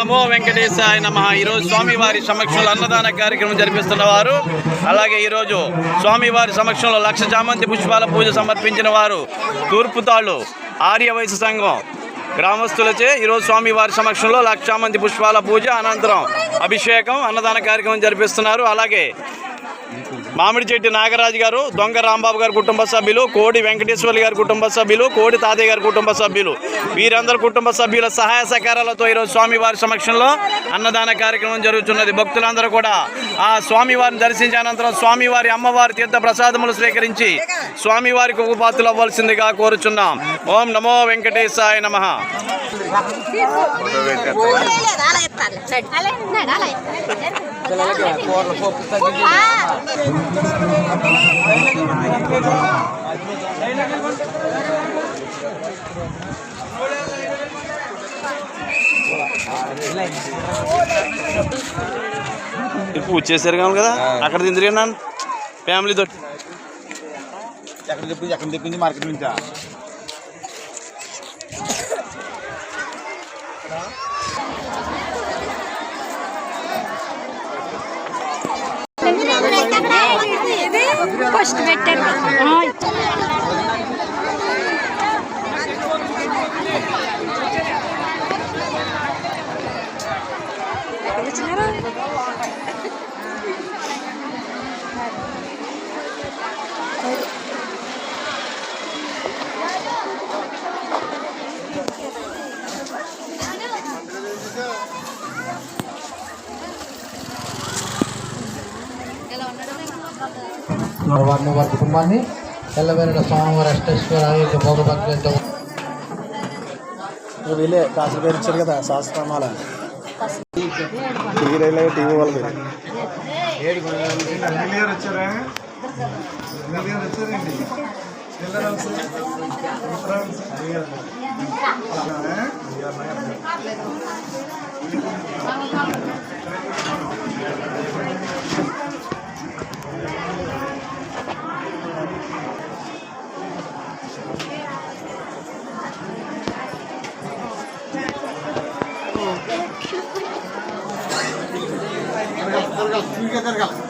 నమో వెంకటేశాయ నమః. ఈరోజు స్వామివారి సమక్షంలో అన్నదాన కార్యక్రమం జరిపిస్తున్నవారు, అలాగే ఈరోజు స్వామివారి సమక్షంలో 1,00,000 చామంతి పుష్పాల పూజ సమర్పించిన వారు తూర్పుతాళ్ళు ఆర్యవైశ్య సంఘం గ్రామస్తులచే ఈరోజు స్వామివారి సమక్షంలో 1,00,000 చామంతి పుష్పాల పూజ అనంతరం అభిషేకం అన్నదాన కార్యక్రమం జరిపిస్తున్నారు. అలాగే మామిడి చెట్టి నాగరాజు గారు, దొంగ రాంబాబు గారి కుటుంబ సభ్యులు, కోడి వెంకటేశ్వర్లు గారి కుటుంబ సభ్యులు, కోడి తాతయ్య గారి కుటుంబ సభ్యులు, వీరందరి కుటుంబ సభ్యుల సహాయ సహకారాలతో ఈరోజు స్వామివారి సమక్షంలో అన్నదాన కార్యక్రమం జరుగుతున్నది. భక్తులందరూ కూడా ఆ స్వామివారిని దర్శించిన అనంతరం స్వామివారి అమ్మవారి తీర్థ ప్రసాదములు స్వీకరించి స్వామివారికి ఉపపాత్రులు అవ్వాల్సిందిగా కోరుచున్నాం. ఓం నమో వెంకటేశాయ నమః. పూజ చేశారు కదా, అక్కడ తిందిరిగా ఫ్యామిలీతో ఎక్కడ తెప్పించి మార్కెట్ నుంచా ఫస్ట్ పెట్టారు. వారిని వారి కుటుంబాన్ని ఎల్లవేళ స్వామివారి అష్టేశ్వర భోగభక్తులతో వీళ్ళే కాసులు పేరు ఇచ్చారు కదా, శాస్త్రమాల టీవీ వాళ్ళకి జరగాలి.